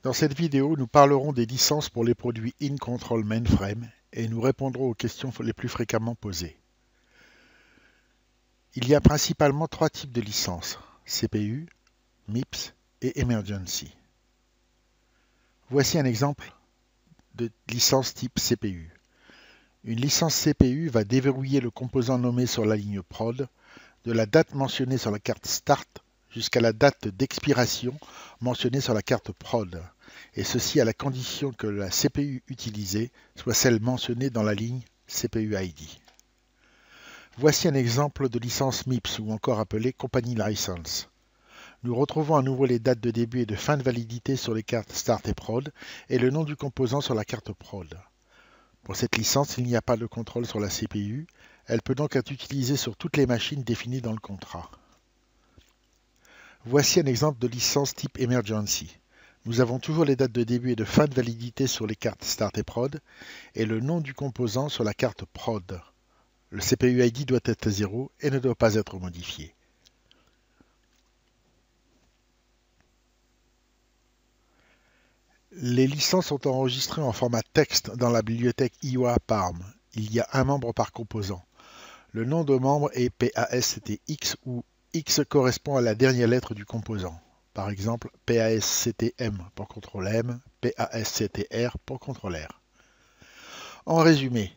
Dans cette vidéo, nous parlerons des licences pour les produits InControl Mainframe et nous répondrons aux questions les plus fréquemment posées. Il y a principalement trois types de licences: CPU, MIPS et Emergency. Voici un exemple de licence type CPU. Une licence CPU va déverrouiller le composant nommé sur la ligne prod, de la date mentionnée sur la carte Start jusqu'à la date d'expiration mentionnée sur la carte prod, et ceci à la condition que la CPU utilisée soit celle mentionnée dans la ligne CPU ID. Voici un exemple de licence MIPS ou encore appelée Company License. Nous retrouvons à nouveau les dates de début et de fin de validité sur les cartes Start et Prod et le nom du composant sur la carte Prod. Pour cette licence, il n'y a pas de contrôle sur la CPU, elle peut donc être utilisée sur toutes les machines définies dans le contrat. Voici un exemple de licence type Emergency. Nous avons toujours les dates de début et de fin de validité sur les cartes Start et Prod et le nom du composant sur la carte Prod. Le CPU ID doit être 0 et ne doit pas être modifié. Les licences sont enregistrées en format texte dans la bibliothèque IOA PARM. Il y a un membre par composant. Le nom de membre est PASCTX où X correspond à la dernière lettre du composant. Par exemple, PASCTM pour CTRL M, PASCTR pour CTRL R. En résumé,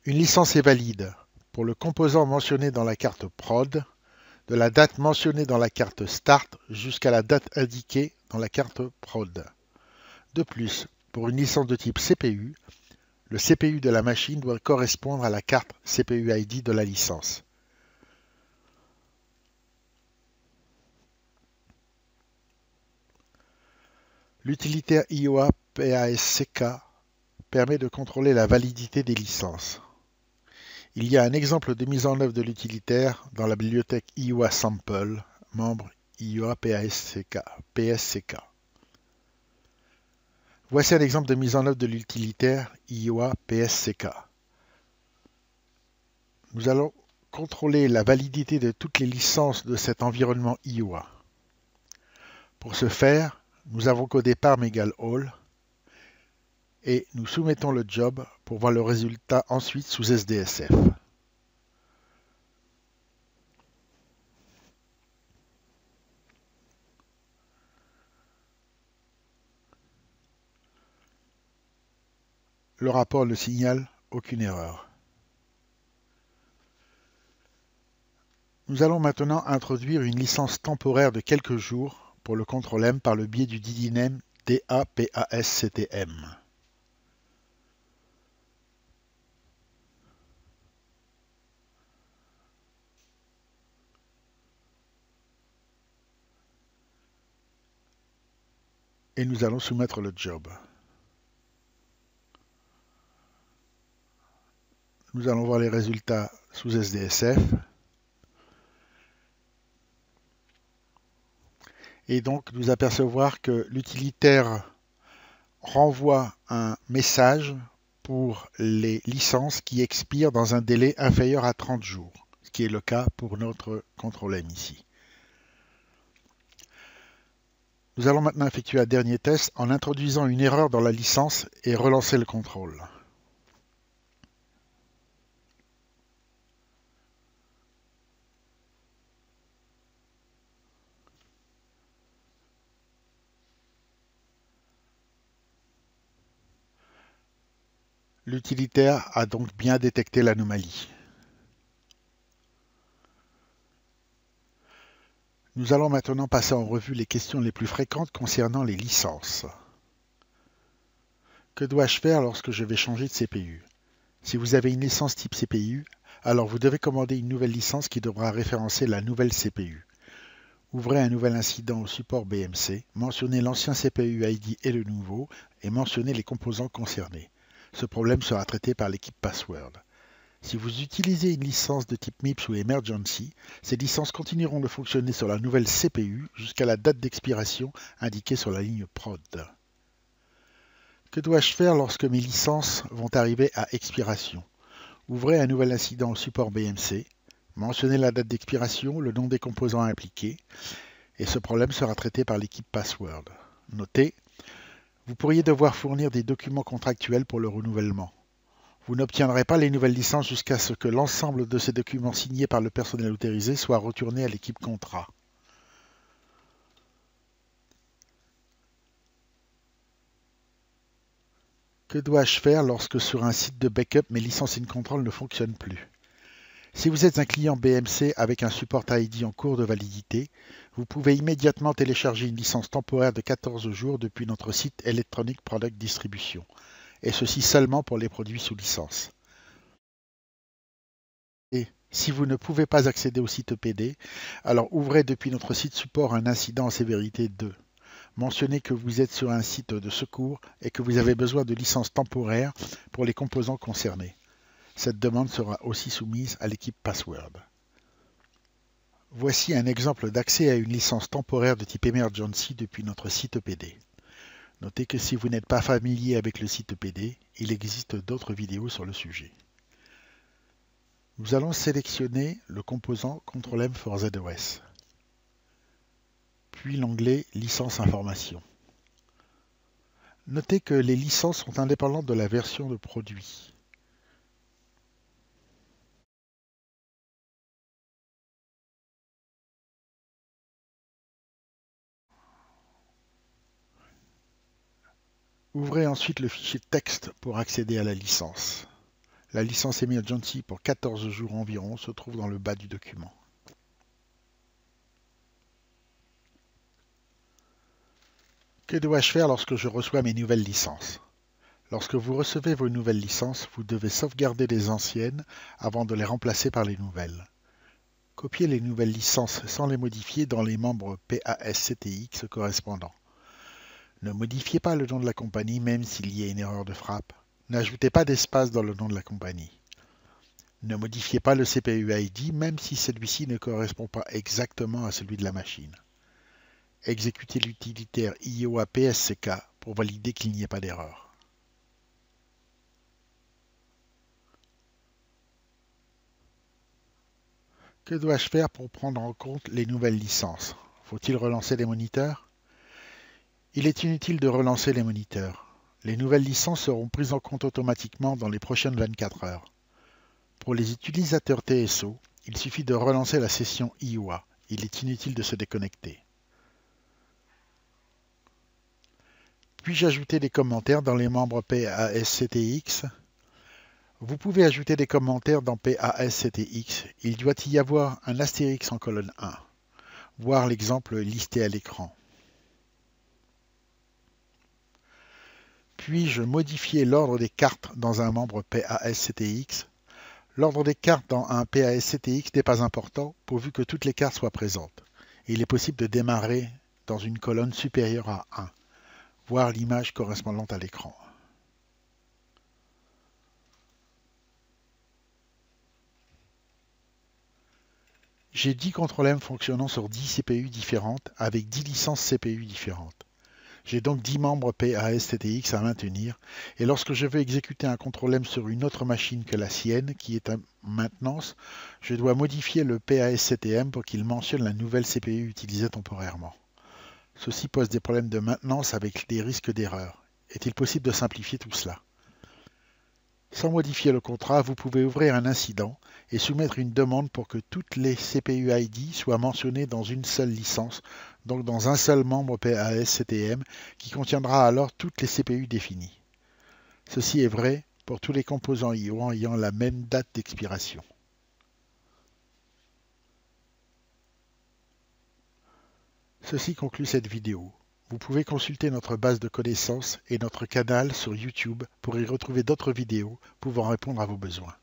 une licence est valide pour le composant mentionné dans la carte prod, de la date mentionnée dans la carte start jusqu'à la date indiquée dans la carte prod. De plus, pour une licence de type CPU, le CPU de la machine doit correspondre à la carte CPU ID de la licence. L'utilitaire IOA PASCK permet de contrôler la validité des licences. Il y a un exemple de mise en œuvre de l'utilitaire dans la bibliothèque IOA Sample, membre IOA PSCK. Voici un exemple de mise en œuvre de l'utilitaire IOA PSCK. Nous allons contrôler la validité de toutes les licences de cet environnement IOA. Pour ce faire, nous avons codé parm égale all et nous soumettons le job pour voir le résultat ensuite sous SDSF. Le rapport ne signale aucune erreur. Nous allons maintenant introduire une licence temporaire de quelques jours pour le contrôle M par le biais du DDName DAPASCTM. Et nous allons soumettre le job. Nous allons voir les résultats sous SDSF. Et donc nous apercevoir que l'utilitaire renvoie un message pour les licences qui expirent dans un délai inférieur à 30 jours, ce qui est le cas pour notre contrôle M ici. Nous allons maintenant effectuer un dernier test en introduisant une erreur dans la licence et relancer le contrôle. L'utilitaire a donc bien détecté l'anomalie. Nous allons maintenant passer en revue les questions les plus fréquentes concernant les licences. Que dois-je faire lorsque je vais changer de CPU? Si vous avez une licence type CPU, alors vous devez commander une nouvelle licence qui devra référencer la nouvelle CPU. Ouvrez un nouvel incident au support BMC, mentionnez l'ancien CPU ID et le nouveau, et mentionnez les composants concernés. Ce problème sera traité par l'équipe Password. Si vous utilisez une licence de type MIPS ou Emergency, ces licences continueront de fonctionner sur la nouvelle CPU jusqu'à la date d'expiration indiquée sur la ligne prod. Que dois-je faire lorsque mes licences vont arriver à expiration? Ouvrez un nouvel incident au support BMC, mentionnez la date d'expiration, le nom des composants impliqués, et ce problème sera traité par l'équipe Password. Notez, Vous pourriez devoir fournir des documents contractuels pour le renouvellement. Vous n'obtiendrez pas les nouvelles licences jusqu'à ce que l'ensemble de ces documents signés par le personnel autorisé soit retourné à l'équipe contrat. Que dois-je faire lorsque sur un site de backup mes licences in-control ne fonctionnent plus? Si vous êtes un client BMC avec un support ID en cours de validité, vous pouvez immédiatement télécharger une licence temporaire de 14 jours depuis notre site Electronic Product Distribution, et ceci seulement pour les produits sous licence. Et si vous ne pouvez pas accéder au site EPD, alors ouvrez depuis notre site support un incident en sévérité 2. Mentionnez que vous êtes sur un site de secours et que vous avez besoin de licences temporaires pour les composants concernés. Cette demande sera aussi soumise à l'équipe Password. Voici un exemple d'accès à une licence temporaire de type Emergency depuis notre site EPD. Notez que si vous n'êtes pas familier avec le site EPD, il existe d'autres vidéos sur le sujet. Nous allons sélectionner le composant Ctrl-M for ZOS, puis l'onglet Licence information. Notez que les licences sont indépendantes de la version de produit. Ouvrez ensuite le fichier texte pour accéder à la licence. La licence Emergency pour 14 jours environ se trouve dans le bas du document. Que dois-je faire lorsque je reçois mes nouvelles licences? Lorsque vous recevez vos nouvelles licences, vous devez sauvegarder les anciennes avant de les remplacer par les nouvelles. Copiez les nouvelles licences sans les modifier dans les membres PASCTX correspondants. Ne modifiez pas le nom de la compagnie même s'il y a une erreur de frappe. N'ajoutez pas d'espace dans le nom de la compagnie. Ne modifiez pas le CPU ID même si celui-ci ne correspond pas exactement à celui de la machine. Exécutez l'utilitaire IOA PSCK pour valider qu'il n'y ait pas d'erreur. Que dois-je faire pour prendre en compte les nouvelles licences? Faut-il relancer les moniteurs? Il est inutile de relancer les moniteurs. Les nouvelles licences seront prises en compte automatiquement dans les prochaines 24 heures. Pour les utilisateurs TSO, il suffit de relancer la session IOA. Il est inutile de se déconnecter. Puis-je ajouter des commentaires dans les membres PASCTX? Vous pouvez ajouter des commentaires dans PASCTX. Il doit y avoir un astérix en colonne 1. Voir l'exemple listé à l'écran. Puis-je modifier l'ordre des cartes dans un membre PASCTX? L'ordre des cartes dans un PASCTX n'est pas important, pourvu que toutes les cartes soient présentes. Il est possible de démarrer dans une colonne supérieure à 1, voir l'image correspondante à l'écran. J'ai 10 Ctrl-M fonctionnant sur 10 CPU différentes avec 10 licences CPU différentes. J'ai donc 10 membres PASCTX à maintenir, et lorsque je veux exécuter un Ctrl-M sur une autre machine que la sienne, qui est en maintenance, je dois modifier le PASCTM pour qu'il mentionne la nouvelle CPU utilisée temporairement. Ceci pose des problèmes de maintenance avec des risques d'erreur. Est-il possible de simplifier tout cela? Sans modifier le contrat, vous pouvez ouvrir un incident et soumettre une demande pour que toutes les CPU ID soient mentionnées dans une seule licence, donc dans un seul membre PASCTM qui contiendra alors toutes les CPU définies. Ceci est vrai pour tous les composants IO ayant la même date d'expiration. Ceci conclut cette vidéo. Vous pouvez consulter notre base de connaissances et notre canal sur YouTube pour y retrouver d'autres vidéos pouvant répondre à vos besoins.